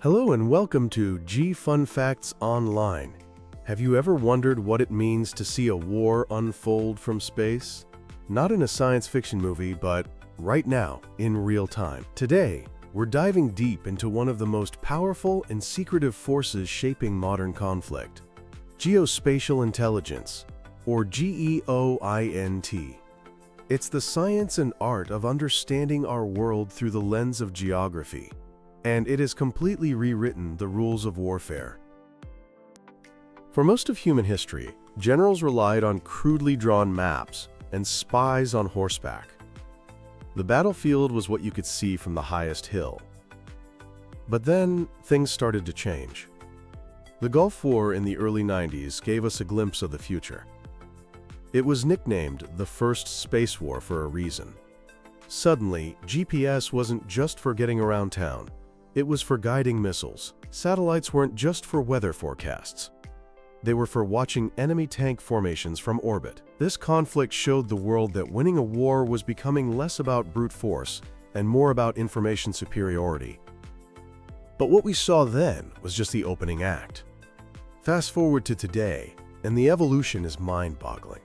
Hello and welcome to G Fun Facts Online. Have you ever wondered what it means to see a war unfold from space? Not in a science fiction movie, but right now, in real time. Today, we're diving deep into one of the most powerful and secretive forces shaping modern conflict: Geospatial Intelligence, or GEOINT. It's the science and art of understanding our world through the lens of geography, and it has completely rewritten the rules of warfare. For most of human history, generals relied on crudely drawn maps and spies on horseback. The battlefield was what you could see from the highest hill. But then, things started to change. The Gulf War in the early 90s gave us a glimpse of the future. It was nicknamed the First Space War for a reason. Suddenly, GPS wasn't just for getting around town. It was for guiding missiles. Satellites weren't just for weather forecasts. They were for watching enemy tank formations from orbit. This conflict showed the world that winning a war was becoming less about brute force and more about information superiority. But what we saw then was just the opening act. Fast forward to today, and the evolution is mind-boggling.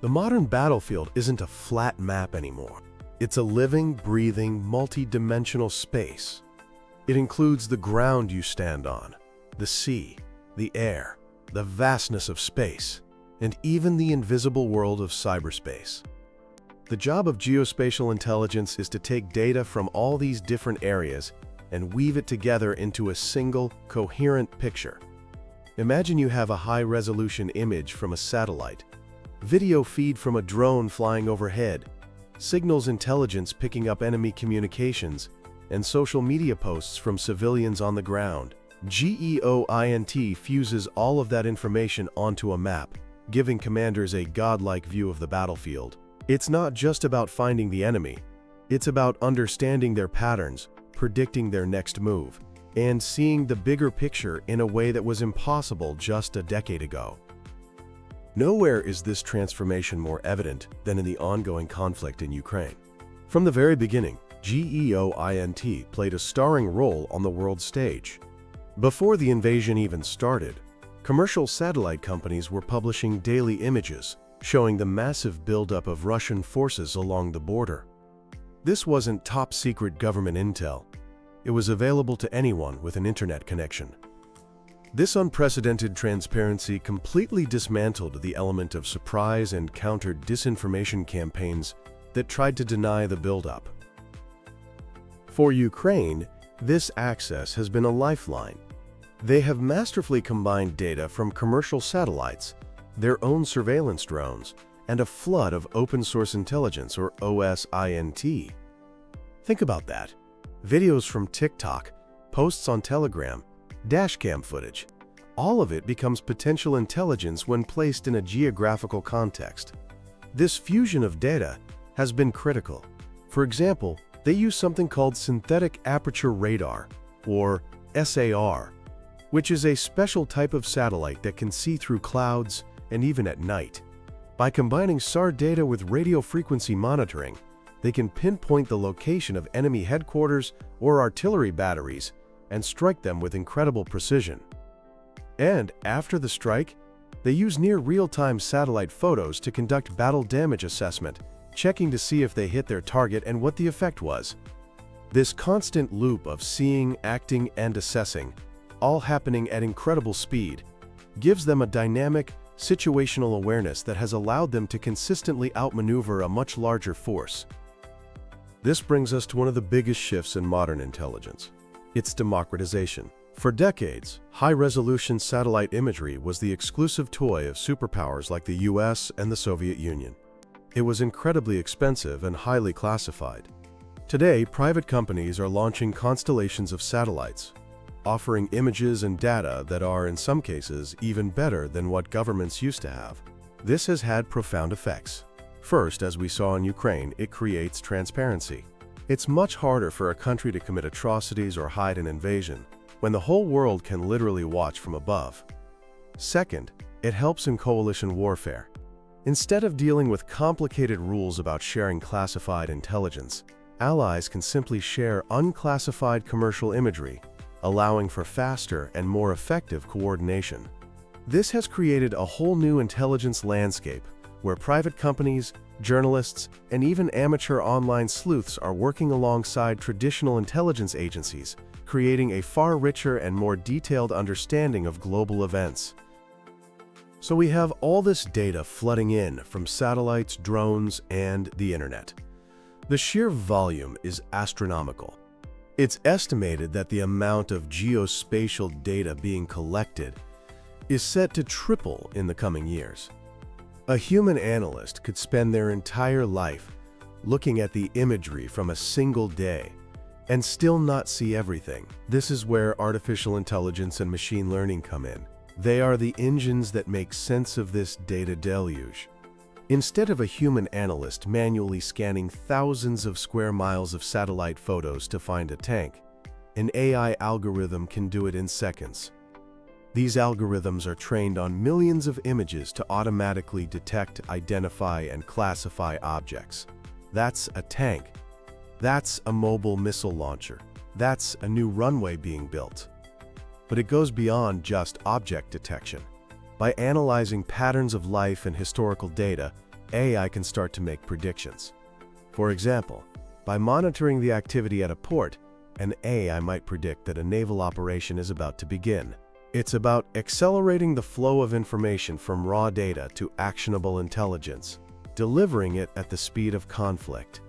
The modern battlefield isn't a flat map anymore. It's a living, breathing, multi-dimensional space. It includes the ground you stand on, the sea, the air, the vastness of space, and even the invisible world of cyberspace. The job of geospatial intelligence is to take data from all these different areas and weave it together into a single, coherent picture. Imagine you have a high-resolution image from a satellite, video feed from a drone flying overhead, signals intelligence picking up enemy communications, and social media posts from civilians on the ground. GEOINT fuses all of that information onto a map, giving commanders a godlike view of the battlefield. It's not just about finding the enemy. It's about understanding their patterns, predicting their next move, and seeing the bigger picture in a way that was impossible just a decade ago. Nowhere is this transformation more evident than in the ongoing conflict in Ukraine. From the very beginning, GEOINT played a starring role on the world stage. Before the invasion even started, commercial satellite companies were publishing daily images showing the massive buildup of Russian forces along the border. This wasn't top-secret government intel. It was available to anyone with an internet connection. This unprecedented transparency completely dismantled the element of surprise and countered disinformation campaigns that tried to deny the buildup. For Ukraine, this access has been a lifeline. They have masterfully combined data from commercial satellites, their own surveillance drones, and a flood of open-source intelligence, or OSINT. Think about that. Videos from TikTok, posts on Telegram, dashcam footage. All of it becomes potential intelligence when placed in a geographical context. This fusion of data has been critical. For example, they use something called synthetic aperture radar, or SAR, which is a special type of satellite that can see through clouds and even at night. By combining SAR data with radio frequency monitoring, they can pinpoint the location of enemy headquarters or artillery batteries and strike them with incredible precision. And after the strike, they use near real-time satellite photos to conduct battle damage assessment, checking to see if they hit their target and what the effect was. This constant loop of seeing, acting, and assessing, all happening at incredible speed, gives them a dynamic, situational awareness that has allowed them to consistently outmaneuver a much larger force. This brings us to one of the biggest shifts in modern intelligence: its democratization. For decades, high-resolution satellite imagery was the exclusive toy of superpowers like the US and the Soviet Union. It was incredibly expensive and highly classified. Today, private companies are launching constellations of satellites, offering images and data that are, in some cases, even better than what governments used to have. This has had profound effects. First, as we saw in Ukraine, it creates transparency. It's much harder for a country to commit atrocities or hide an invasion when the whole world can literally watch from above. Second, it helps in coalition warfare. Instead of dealing with complicated rules about sharing classified intelligence, allies can simply share unclassified commercial imagery, allowing for faster and more effective coordination. This has created a whole new intelligence landscape where private companies, journalists, and even amateur online sleuths are working alongside traditional intelligence agencies, creating a far richer and more detailed understanding of global events. So we have all this data flooding in from satellites, drones, and the internet. The sheer volume is astronomical. It's estimated that the amount of geospatial data being collected is set to triple in the coming years. A human analyst could spend their entire life looking at the imagery from a single day and still not see everything. This is where artificial intelligence and machine learning come in. They are the engines that make sense of this data deluge. Instead of a human analyst manually scanning thousands of square miles of satellite photos to find a tank, an AI algorithm can do it in seconds. These algorithms are trained on millions of images to automatically detect, identify, and classify objects. That's a tank. That's a mobile missile launcher. That's a new runway being built. But it goes beyond just object detection. By analyzing patterns of life and historical data, AI can start to make predictions. For example, by monitoring the activity at a port, an AI might predict that a naval operation is about to begin. It's about accelerating the flow of information from raw data to actionable intelligence, delivering it at the speed of conflict.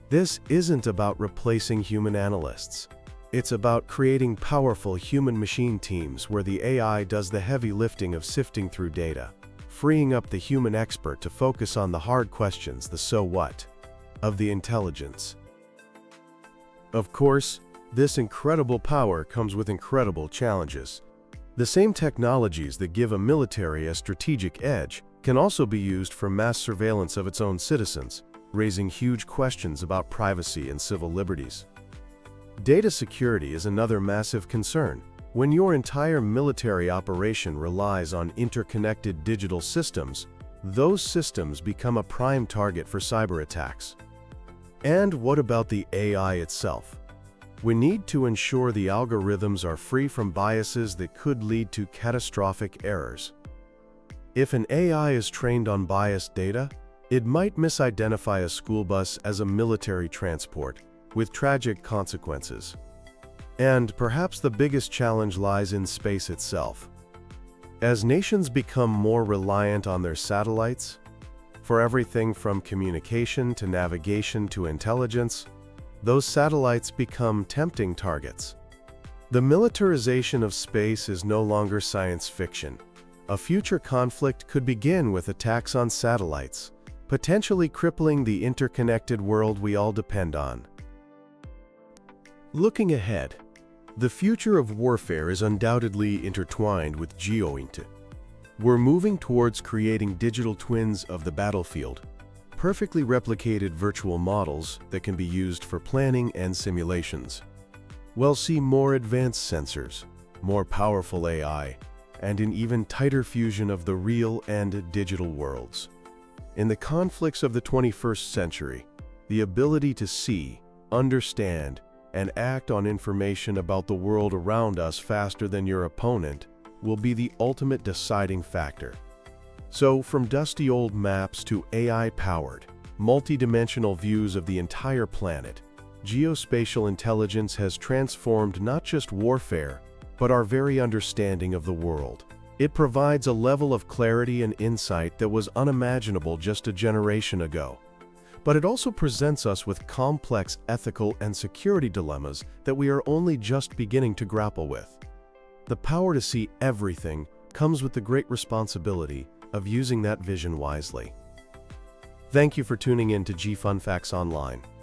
This isn't about replacing human analysts. It's about creating powerful human-machine teams where the AI does the heavy lifting of sifting through data, freeing up the human expert to focus on the hard questions, the so what, of the intelligence. Of course, this incredible power comes with incredible challenges. The same technologies that give a military a strategic edge can also be used for mass surveillance of its own citizens, raising huge questions about privacy and civil liberties. Data security is another massive concern. When your entire military operation relies on interconnected digital systems, those systems become a prime target for cyber attacks. And what about the AI itself? We need to ensure the algorithms are free from biases that could lead to catastrophic errors. If an AI is trained on biased data, it might misidentify a school bus as a military transport, with tragic consequences. And perhaps the biggest challenge lies in space itself. As nations become more reliant on their satellites, for everything from communication to navigation to intelligence, those satellites become tempting targets. The militarization of space is no longer science fiction. A future conflict could begin with attacks on satellites, potentially crippling the interconnected world we all depend on. Looking ahead, the future of warfare is undoubtedly intertwined with GEOINT. We're moving towards creating digital twins of the battlefield, perfectly replicated virtual models that can be used for planning and simulations. We'll see more advanced sensors, more powerful AI, and an even tighter fusion of the real and digital worlds. In the conflicts of the 21st century, the ability to see, understand, and act on information about the world around us faster than your opponent will be the ultimate deciding factor. So, from dusty old maps to AI-powered, multi-dimensional views of the entire planet, geospatial intelligence has transformed not just warfare, but our very understanding of the world. It provides a level of clarity and insight that was unimaginable just a generation ago. But it also presents us with complex ethical and security dilemmas that we are only just beginning to grapple with. The power to see everything comes with the great responsibility of using that vision wisely. Thank you for tuning in to GFunFacts Online.